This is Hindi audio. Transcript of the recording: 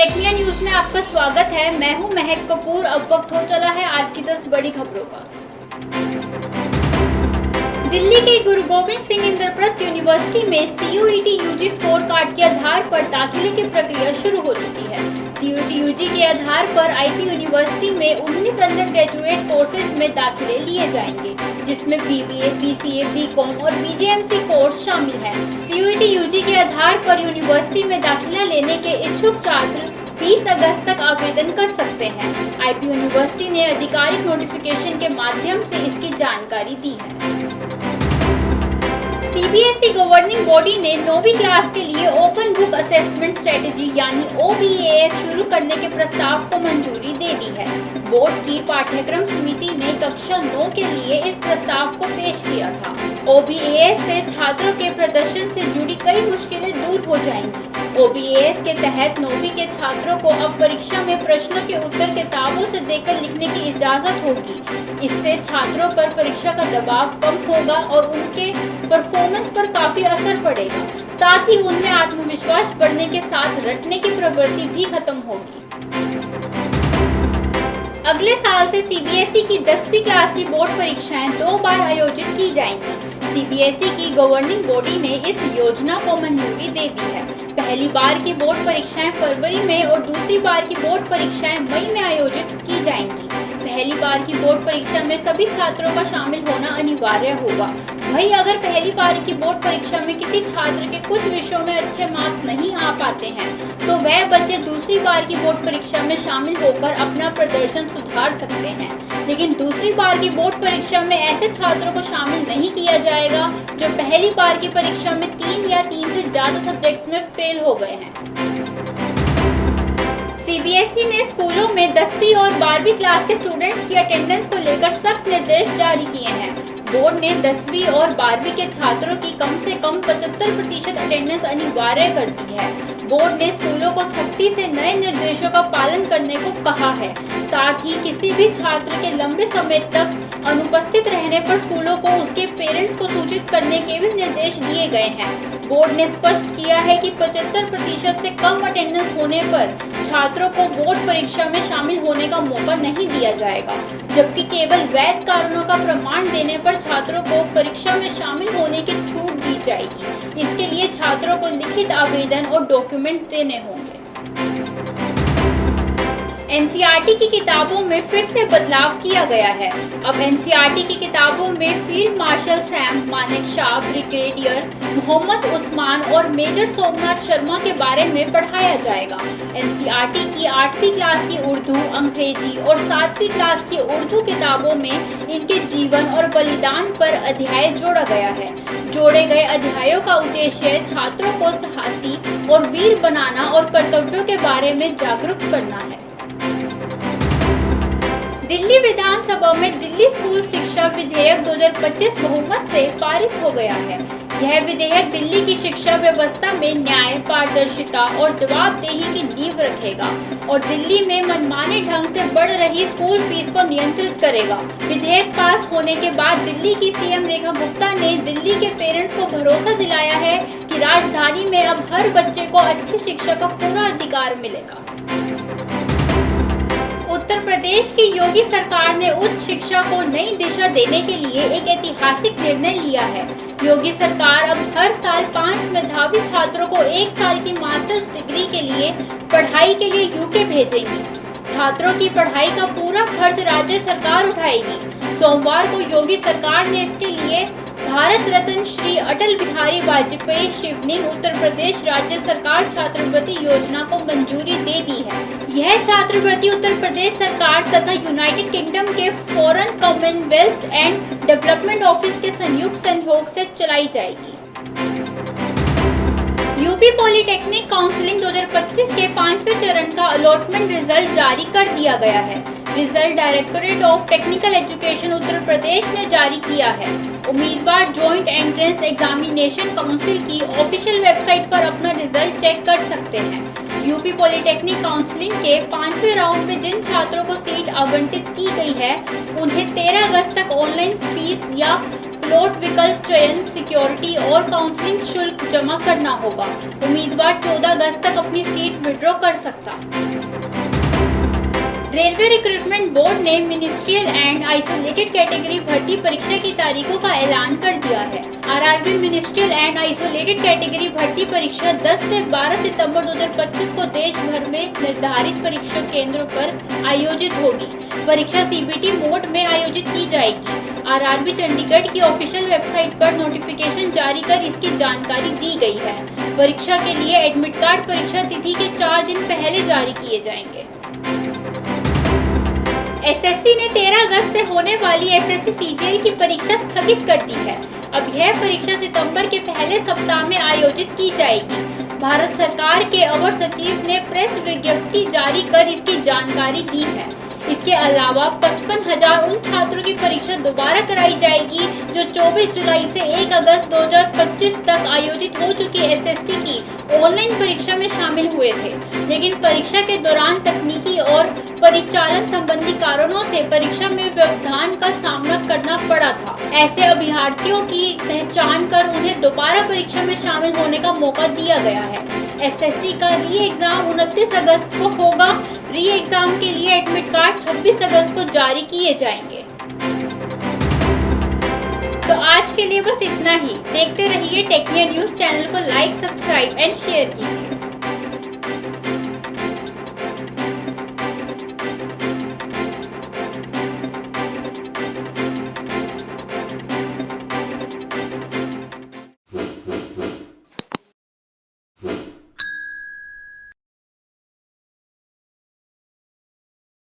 टेक्निया न्यूज में आपका स्वागत है। मैं हूं महक कपूर। अब वक्त हो चला है आज की 10 बड़ी खबरों का। दिल्ली के गुरु गोविंद सिंह इंद्रप्रस्थ यूनिवर्सिटी में CUET यूजी स्कोर कार्ड के आधार पर दाखिले की प्रक्रिया शुरू हो चुकी है। CUET यूजी के आधार पर IP यूनिवर्सिटी में 19 अंडर ग्रेजुएट कोर्सेज में दाखिले लिए जाएंगे, जिसमें BBA, BCA, BCom और BJMC कोर्स शामिल हैं। CUET यूजी के आधार पर यूनिवर्सिटी में दाखिला लेने के इच्छुक छात्र 20 अगस्त तक आवेदन कर सकते हैं। IP यूनिवर्सिटी ने आधिकारिक नोटिफिकेशन के माध्यम से इसकी जानकारी दी है। CBSE गवर्निंग बॉडी ने 9वीं क्लास के लिए ओपन बुक असेसमेंट स्ट्रेटेजी यानी OBAS शुरू करने के प्रस्ताव को मंजूरी दे दी है। बोर्ड की पाठ्यक्रम समिति ने कक्षा 9 के लिए इस प्रस्ताव को पेश किया था। OBAS से छात्रों के प्रदर्शन से जुड़ी कई मुश्किलें दूर हो जाएंगी। OBAS के तहत 9वीं के छात्रों को अब परीक्षा में प्रश्नों के उत्तर किताबों से देकर लिखने की इजाजत होगी। इससे छात्रों पर परीक्षा का दबाव कम होगा और उनके परफॉर्मेंस पर काफी असर पड़ेगा। साथ ही उनमें आत्मविश्वास बढ़ने के साथ रटने की प्रवृत्ति भी खत्म होगी। अगले साल से CBSE की 10वीं क्लास की बोर्ड परीक्षाएं 2 बार आयोजित की जाएंगी। CBSE की गवर्निंग बॉडी ने इस योजना को मंजूरी दे दी है। पहली बार की बोर्ड परीक्षाएं फरवरी में और दूसरी बार की बोर्ड परीक्षाएं मई में आयोजित की जाएंगी। पहली बार की बोर्ड परीक्षा में सभी छात्रों का शामिल होना अनिवार्य होगा। वहीं अगर पहली बार की बोर्ड परीक्षा में किसी छात्र के कुछ विषयों में अच्छे मार्क्स नहीं आ पाते हैं, तो वह बच्चे दूसरी बार की बोर्ड परीक्षा में शामिल होकर अपना प्रदर्शन सुधार सकते हैं। लेकिन दूसरी बार की बोर्ड परीक्षा में ऐसे छात्रों को शामिल नहीं किया जाएगा जो पहली बार की परीक्षा में 3 या 3 से ज्यादा सब्जेक्ट्स में फेल हो गए हैं। CBSE ने स्कूलों में 10वीं और 12वीं क्लास के स्टूडेंट्स की अटेंडेंस को लेकर सख्त निर्देश जारी किए हैं। बोर्ड ने 10वीं और 12वीं के छात्रों की कम से कम 75% अटेंडेंस अनिवार्य कर दी है। बोर्ड ने स्कूलों को सख्ती से नए निर्देशों का पालन करने को कहा है। साथ ही किसी भी छात्र के लंबे समय तक अनुपस्थित रहने पर स्कूलों को उसके पेरेंट्स को सूचित करने के भी निर्देश दिए गए हैं। बोर्ड ने स्पष्ट किया है कि 75% से कम अटेंडेंस होने पर छात्रों को बोर्ड परीक्षा में शामिल होने का मौका नहीं दिया जाएगा, जबकि केवल वैध कारणों का प्रमाण देने पर छात्रों को परीक्षा में शामिल होने की छूट दी जाएगी। इसके लिए छात्रों को लिखित आवेदन और डॉक्यूमेंट देने होंगे। NCERT की किताबों में फिर से बदलाव किया गया है। अब NCERT की किताबों में field marshal Sam Manekshaw, brigadier Mohammad Usman और मेजर सोमनाथ शर्मा के बारे में पढ़ाया जाएगा। NCERT की 8वीं क्लास की उर्दू, अंग्रेजी और 7वीं क्लास की उर्दू किताबों में इनके जीवन और बलिदान पर अध्याय जोड़ा गया है। जोड़े गए अध्यायों का उद्देश्य छात्रों को साहसी और वीर बनाना और कर्तव्यों के बारे में जागरूक करना है। दिल्ली विधानसभा में दिल्ली स्कूल शिक्षा विधेयक 2025 बहुमत से पारित हो गया है। यह विधेयक दिल्ली की शिक्षा व्यवस्था में न्याय, पारदर्शिता और जवाबदेही की नींव रखेगा और दिल्ली में मनमाने ढंग से बढ़ रही स्कूल फीस को नियंत्रित करेगा। विधेयक पास होने के बाद दिल्ली की CM रेखा गुप्ता ने दिल्ली के पेरेंट्स को भरोसा दिलाया है कि राजधानी में अब हर बच्चे को अच्छी शिक्षा का पूरा अधिकार मिलेगा। उत्तर प्रदेश की योगी सरकार ने उच्च शिक्षा को नई दिशा देने के लिए एक ऐतिहासिक निर्णय लिया है। योगी सरकार अब हर साल 5 मेधावी छात्रों को 1 साल की मास्टर्स डिग्री के लिए पढ़ाई के लिए UK भेजेंगी। छात्रों की पढ़ाई का पूरा खर्च राज्य सरकार उठाएगी। सोमवार को योगी सरकार ने इसके लिए भारत रत्न श्री अटल बिहारी वाजपेयी शिवनिंग उत्तर प्रदेश राज्य सरकार छात्रवृत्ति योजना को मंजूरी दे दी है। यह छात्रवृत्ति उत्तर प्रदेश सरकार तथा यूनाइटेड किंगडम के foreign Commonwealth and development office के संयुक्त सहयोग से चलाई जाएगी। यूपी पॉलिटेक्निक काउंसिलिंग 2025 के 5वें चरण का अलॉटमेंट रिजल्ट जारी कर दिया गया है। Result Directorate of Technical Education Uttar Pradesh ने जारी किया है। उम्मीदवार जॉइंट एंट्रेंस एग्जामिनेशन काउंसिल की ऑफिशियल वेबसाइट पर अपना रिजल्ट चेक कर सकते हैं। यूपी पॉलिटेक्निक काउंसिलिंग के 5वें राउंड में जिन छात्रों को सीट आवंटित की गई है, उन्हें 13 अगस्त तक ऑनलाइन फीस या स्लॉट विकल्प चयन, सिक्योरिटी और काउंसलिंग शुल्क जमा करना होगा। उम्मीदवार 14 अगस्त तक अपनी सीट विड्रॉ कर सकता। रेलवे रिक्रूटमेंट बोर्ड ने मिनिस्ट्रियल एंड आइसोलेटेड कैटेगरी भर्ती परीक्षा की तारीखों का ऐलान कर दिया है। RRB ministerial and isolated category भर्ती परीक्षा 10 से 12 सितंबर 2025 को देश भर में निर्धारित परीक्षा केंद्रों पर आयोजित होगी। परीक्षा सीबीटी मोड में आयोजित की जाएगी। आरआरबी चंडीगढ़ की ऑफिशियल वेबसाइट पर नोटिफिकेशन जारी कर इसकी जानकारी दी गई है। परीक्षा के लिए एडमिट कार्ड परीक्षा तिथि के 4 दिन पहले जारी किए जाएंगे। एसएससी ने 13 अगस्त से होने वाली एसएससी सीजीएल की परीक्षा स्थगित कर दी है। अब यह परीक्षा सितंबर के पहले सप्ताह में आयोजित की जाएगी। भारत सरकार के अवर सचिव ने प्रेस विज्ञप्ति जारी कर इसकी जानकारी दी है। इसके अलावा 55,000 उन छात्रों की परीक्षा दोबारा कराई जाएगी जो 24 जुलाई से 1 अगस्त 2025 तक आयोजित हो चुकी एसएससी की ऑनलाइन परीक्षा में शामिल हुए थे, लेकिन परीक्षा के दौरान तकनीकी और परिचालन संबंधी कारणों से परीक्षा में व्यवधान का सामना करना पड़ा था। ऐसे अभ्यर्थियों की पहचान कर उन्हें दोबारा परीक्षा में शामिल होने का मौका दिया गया है। एसएससी का री एग्जाम 29 अगस्त को होगा। री एग्जाम के लिए एडमिट कार्ड 26 अगस्त को जारी किए जाएंगे। तो आज के लिए बस इतना ही। देखते रहिए टेक्निया न्यूज चैनल को लाइक, सब्सक्राइब एंड शेयर कीजिए।